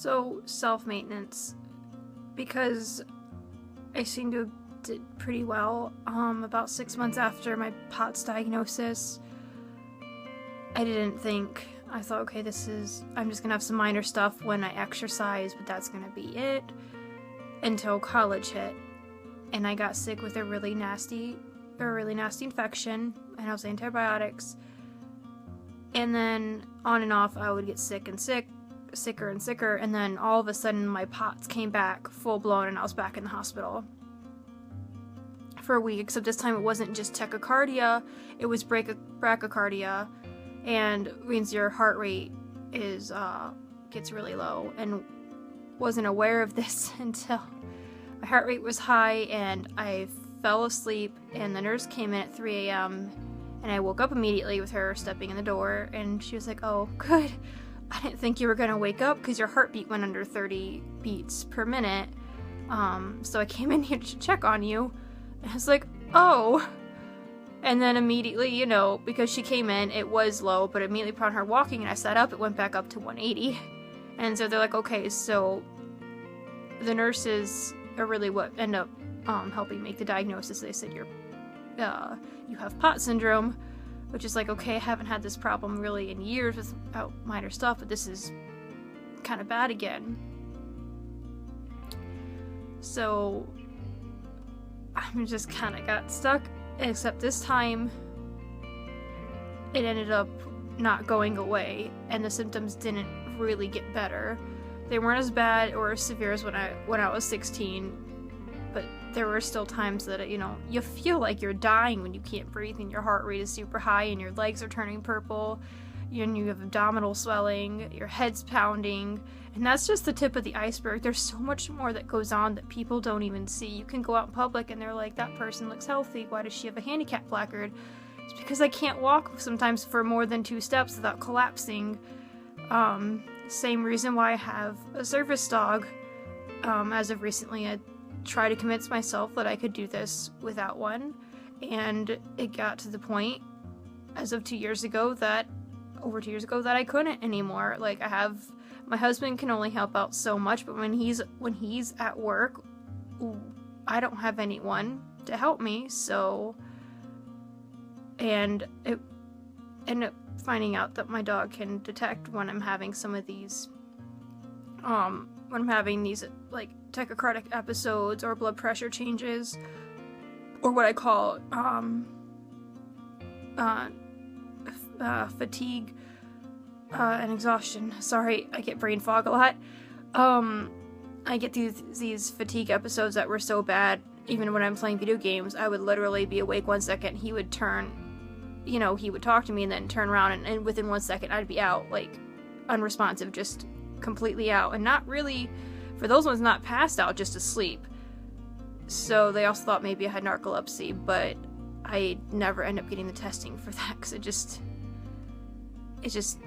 So, self-maintenance, because I seem to have did pretty well. About 6 months after my POTS diagnosis, I thought, okay, I'm just gonna have some minor stuff when I exercise, but that's gonna be it, until college hit, and I got sick with a really nasty infection, and I was on antibiotics, and then on and off I would get sicker and sicker, and then all of a sudden my POTS came back full blown, and I was back in the hospital for a week, except this time it wasn't just tachycardia, it was bradycardia, and means your heart rate gets really low, and wasn't aware of this until my heart rate was high, and I fell asleep, and the nurse came in at 3 a.m., and I woke up immediately with her stepping in the door, and she was like, "Oh, good. I didn't think you were gonna wake up because your heartbeat went under 30 beats per minute. So I came in here to check on you." And I was like, "Oh." And then immediately, because she came in, it was low, but immediately upon her walking and I sat up, it went back up to 180. And so they're like, okay, so the nurses are really what end up helping make the diagnosis. They said you have POTS syndrome, which is like, okay, I haven't had this problem really in years without minor stuff, but this is kind of bad again. So I'm just kind of got stuck, except this time it ended up not going away, and the symptoms didn't really get better. They weren't as bad or as severe as when I was 16, but there were still times that, you feel like you're dying when you can't breathe and your heart rate is super high and your legs are turning purple and you have abdominal swelling, your head's pounding, and that's just the tip of the iceberg. There's so much more that goes on that people don't even see. You can go out in public and they're like, that person looks healthy, why does she have a handicap placard? It's because I can't walk sometimes for more than 2 steps without collapsing. Same reason why I have a service dog. As of recently, I tried to convince myself that I could do this without one, and it got to the point, as of 2 years ago, that I couldn't anymore. Like, my husband can only help out so much, but when he's at work, I don't have anyone to help me, so, and it ended up finding out that my dog can detect when I'm having some of these, like, tachycardic episodes or blood pressure changes, or what I call, fatigue, and exhaustion. Sorry, I get brain fog a lot. I get these fatigue episodes that were so bad, even when I'm playing video games, I would literally be awake 1 second, he would he would talk to me and then turn around, and within 1 second I'd be out, like, unresponsive, just completely out, and not really, for those ones, not passed out, just asleep. So they also thought maybe I had narcolepsy, but I never end up getting the testing for that, because it's just,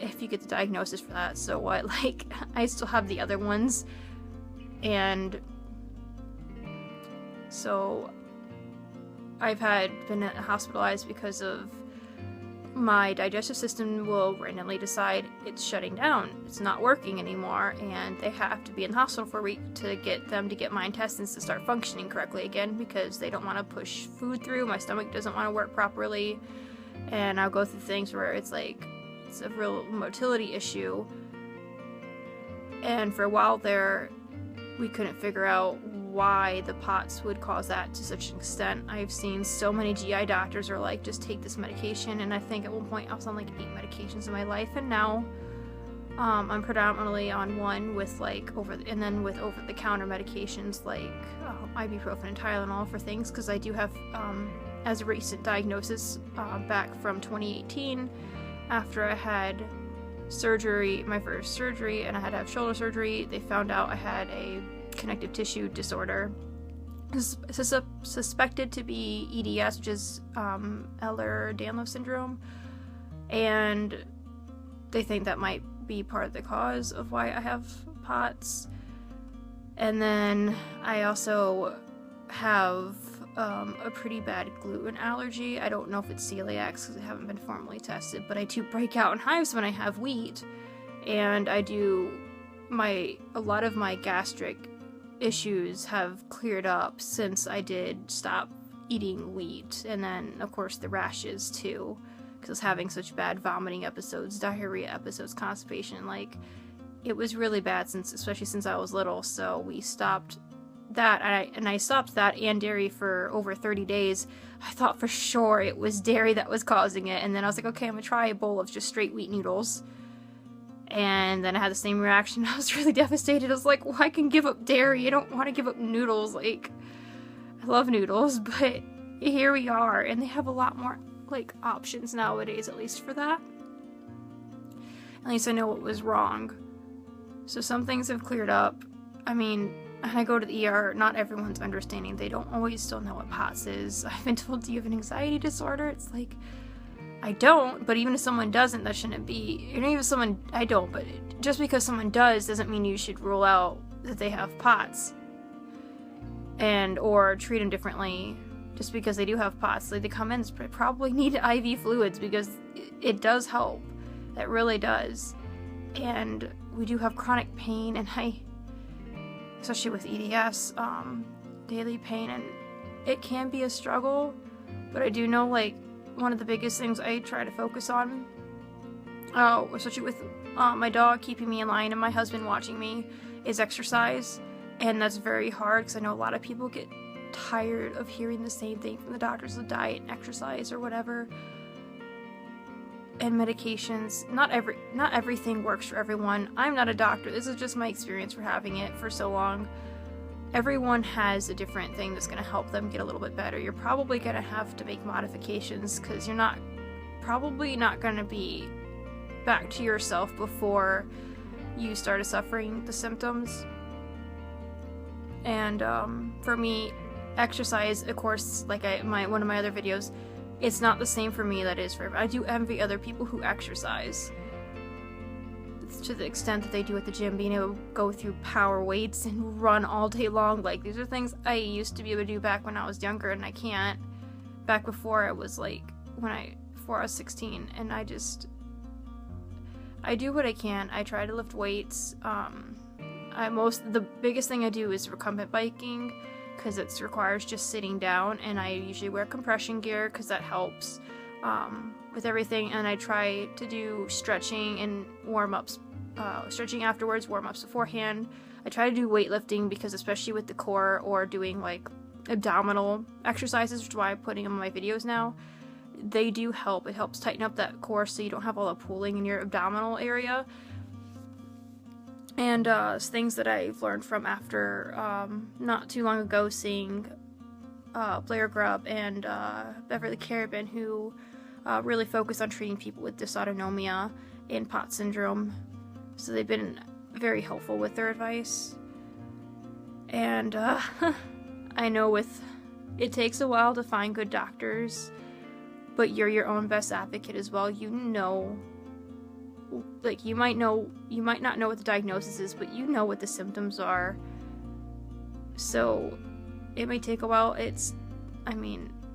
if you get the diagnosis for that, so what? Like, I still have the other ones, and so I've been hospitalized because of my digestive system will randomly decide it's shutting down, it's not working anymore, and they have to be in the hospital for a week to get my intestines to start functioning correctly again, because they don't want to push food through, my stomach doesn't want to work properly, and I'll go through things where it's like, it's a real motility issue, and for a while there, we couldn't figure out why the POTS would cause that to such an extent. I've seen so many GI doctors are like, just take this medication, and I think at one point I was on like 8 medications in my life, and now I'm predominantly on one with over-the-counter medications like ibuprofen and Tylenol for things, because I do have, as a recent diagnosis back from 2018, after I had surgery, my first surgery, and I had to have shoulder surgery, they found out I had a connective tissue disorder, suspected to be EDS, which is ehlers-danlos syndrome, and they think that might be part of the cause of why I have POTS. And then I also have a pretty bad gluten allergy. I don't know if it's celiac because I haven't been formally tested, but I do break out in hives when I have wheat, and I do a lot of my gastric issues have cleared up since I did stop eating wheat, and then of course the rashes too, because I was having such bad vomiting episodes, diarrhea episodes, constipation. Like, it was really bad, especially since I was little. So we stopped that, and I stopped that and dairy for over 30 days. I thought for sure it was dairy that was causing it, and then I was like, okay, I'm gonna try a bowl of just straight wheat noodles. And then I had the same reaction. I was really devastated. I was like, well, I can give up dairy. I don't want to give up noodles. Like, I love noodles, but here we are. And they have a lot more, like, options nowadays, at least for that. At least I know what was wrong. So some things have cleared up. I mean, when I go to the ER, not everyone's understanding. They don't always still know what POTS is. I've been told, do you have an anxiety disorder? It's like, I don't, but even if someone doesn't, that shouldn't be, even if someone, I don't, but just because someone does doesn't mean you should rule out that they have POTS, and, or treat them differently just because they do have POTS. Like, they come in, probably need IV fluids, because it does help. It really does. And we do have chronic pain, and especially with EDS, daily pain, and it can be a struggle, but I do know, like, one of the biggest things I try to focus on, especially with my dog keeping me in line and my husband watching me, is exercise. And that's very hard, because I know a lot of people get tired of hearing the same thing from the doctors, of diet and exercise or whatever, and medications. Not everything works for everyone. I'm not a doctor. This is just my experience for having it for so long. Everyone has a different thing that's going to help them get a little bit better. You're probably going to have to make modifications, because you're probably not going to be back to yourself before you started suffering the symptoms. And for me, exercise, of course, like one of my other videos, it's not the same for me that it is for everyone. I do envy other people who exercise to the extent that they do at the gym, being able to go through power weights and run all day long. Like, these are things I used to be able to do back when I was younger, and I can't. Back before I was like, before I was 16, and I do what I can. I try to lift weights. The biggest thing I do is recumbent biking, because it requires just sitting down, and I usually wear compression gear because that helps with everything. And I try to do stretching and warm-ups, stretching afterwards, warm-ups beforehand. I try to do weightlifting, because especially with the core, or doing like abdominal exercises, which is why I'm putting them in my videos now, they do help. It helps tighten up that core so you don't have all the pooling in your abdominal area. And things that I've learned from after not too long ago seeing Blair Grubb and Beverly Carabin, who really focus on treating people with dysautonomia and POTS syndrome. So they've been very helpful with their advice. And I know it takes a while to find good doctors, but you're your own best advocate as well. You know, like, you might not know what the diagnosis is, but you know what the symptoms are. So it may take a while.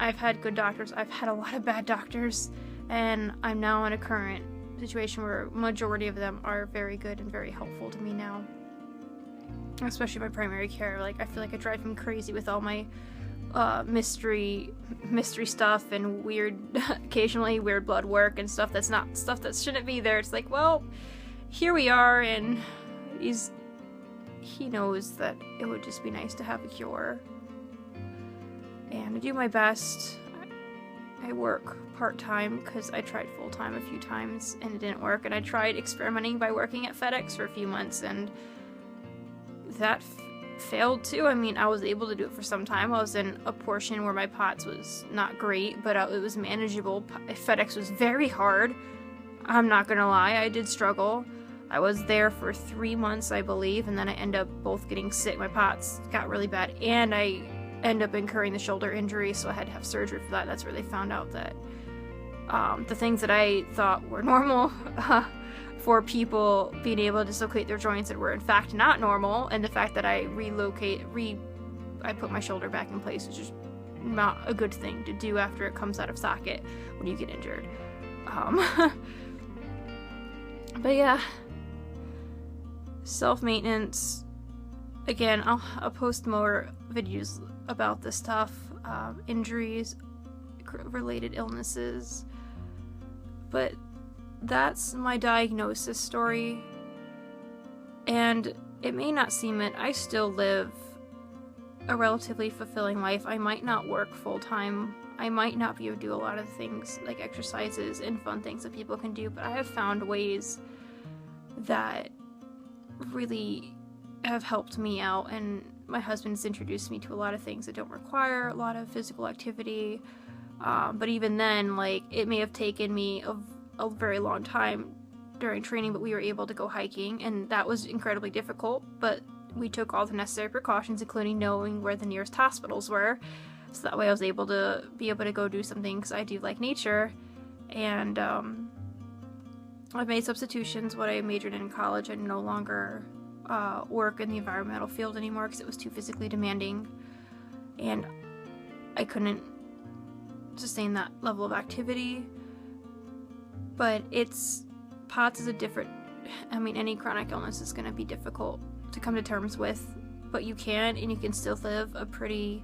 I've had good doctors, I've had a lot of bad doctors, and I'm now in a current situation where majority of them are very good and very helpful to me now. Especially my primary care. Like, I feel like I drive him crazy with all my mystery stuff and occasionally weird blood work and stuff that's not stuff that shouldn't be there. It's like, well, here we are, and he knows that it would just be nice to have a cure. And I do my best. I work part-time, because I tried full-time a few times and it didn't work, and I tried experimenting by working at FedEx for a few months, and that failed too. I was able to do it for some time. I was in a portion where my POTS was not great, but it was manageable. FedEx was very hard. I'm not gonna lie, I did struggle. I was there for 3 months, I believe, and then I ended up both getting sick. My POTS got really bad, and I ended up incurring the shoulder injury, so I had to have surgery for that. That's where they found out that the things that I thought were normal for people being able to dislocate their joints that were in fact not normal, and the fact that I put my shoulder back in place, which is not a good thing to do after it comes out of socket when you get injured. But yeah, Self-maintenance, again, I'll post more videos about this stuff, injuries, related illnesses, but that's my diagnosis story, and it may not seem it, I still live a relatively fulfilling life. I might not work full-time, I might not be able to do a lot of things like exercises and fun things that people can do, but I have found ways that really have helped me out, and my husband's introduced me to a lot of things that don't require a lot of physical activity, but even then, like, it may have taken me a very long time during training, but we were able to go hiking, and that was incredibly difficult, but we took all the necessary precautions, including knowing where the nearest hospitals were, so that way I was able to go do something, because I do like nature. And I've made substitutions. What I majored in college, I no longer work in the environmental field anymore because it was too physically demanding, and I couldn't sustain that level of activity. But POTS is a different, any chronic illness is going to be difficult to come to terms with, but you can still live a pretty,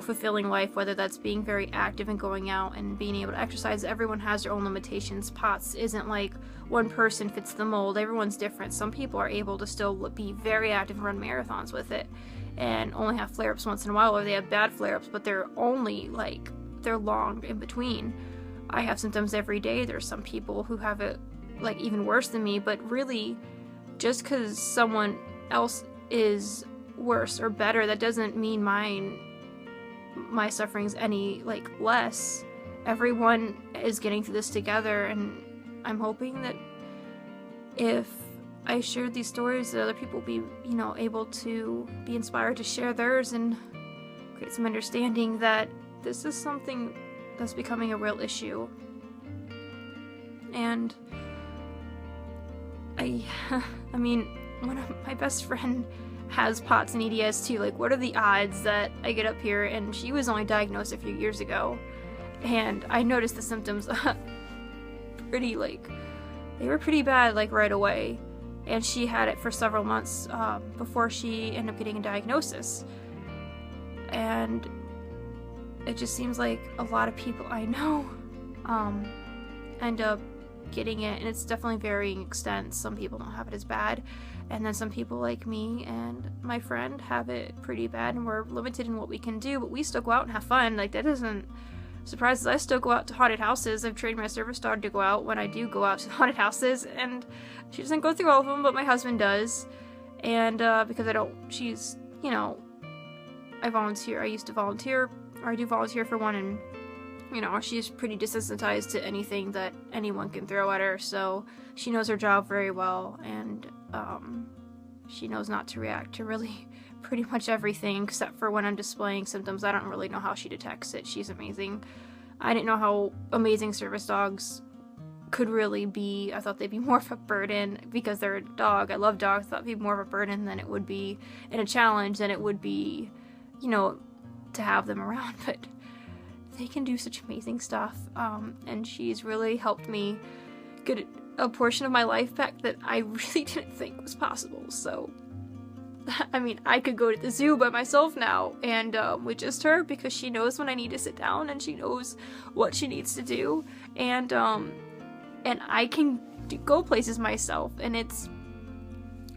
fulfilling life, whether that's being very active and going out and being able to exercise. Everyone has their own limitations. POTS isn't like one person fits the mold. Everyone's different. Some people are able to still be very active and run marathons with it and only have flare-ups once in a while, or they have bad flare-ups, but they're only they're long in between. I have symptoms every day. There's some people who have it even worse than me, but really, just because someone else is worse or better, that doesn't mean my suffering's any less. Everyone is getting through this together, and I'm hoping that if I shared these stories, that other people will be able to be inspired to share theirs and create some understanding that this is something that's becoming a real issue. And one of my best friend has POTS and EDS too. What are the odds that I get up here, and she was only diagnosed a few years ago, and I noticed the symptoms pretty they were pretty bad right away, and she had it for several months before she ended up getting a diagnosis. And it just seems like a lot of people I know end up getting it, and it's definitely varying extents. Some people don't have it as bad, and then some people like me and my friend have it pretty bad, and we're limited in what we can do, but we still go out and have fun. That doesn't surprise us. I still go out to haunted houses. I've trained my service dog to go out when I do go out to haunted houses, and she doesn't go through all of them, but my husband does. And because she's, I volunteer. I used to volunteer, or I do volunteer for one, and she's pretty desensitized to anything that anyone can throw at her, so she knows her job very well, and she knows not to react to really pretty much everything, except for when I'm displaying symptoms. I don't really know how she detects it. She's amazing. I didn't know how amazing service dogs could really be. I thought they'd be more of a burden because they're a dog. I love dogs. I thought it'd be more of a burden than it would be, and a challenge than it would be, to have them around, but they can do such amazing stuff, and she's really helped me get a portion of my life back that I really didn't think was possible. So, I could go to the zoo by myself now, and with just her, because she knows when I need to sit down, and she knows what she needs to do, and I can go places myself, and it's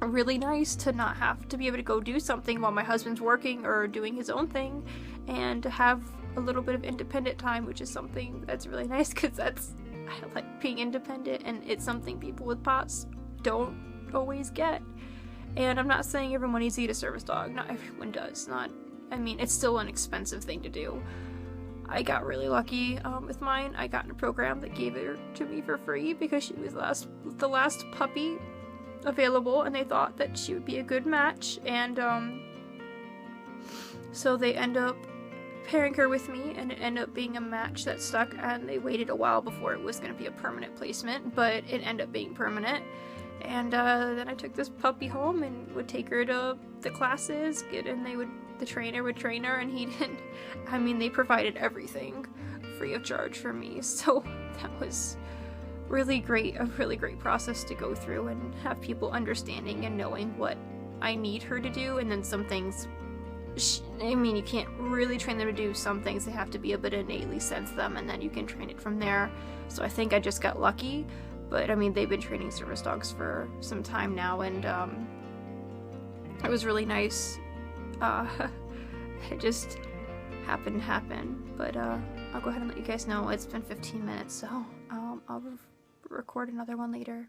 really nice to not have to be able to go do something while my husband's working or doing his own thing, and to have a little bit of independent time, which is something that's really nice, because I like being independent, and it's something people with POTS don't always get. And I'm not saying everyone needs to get a service dog. Not everyone does. It's still an expensive thing to do. I got really lucky with mine. I got in a program that gave her to me for free because she was the last puppy available, and they thought that she would be a good match, and so they end up pairing her with me, and it ended up being a match that stuck, and they waited a while before it was going to be a permanent placement, but it ended up being permanent. And then I took this puppy home and would take her to the classes, the trainer would train her, and they provided everything free of charge for me, so that was really great process to go through and have people understanding and knowing what I need her to do. And then some things, I mean, you can't really train them to do some things. They have to be a bit innately sense them, and then you can train it from there. So I think I just got lucky, but I mean, they've been training service dogs for some time now, and it was really nice. It just happened to happen, but I'll go ahead and let you guys know. It's been 15 minutes, so I'll record another one later.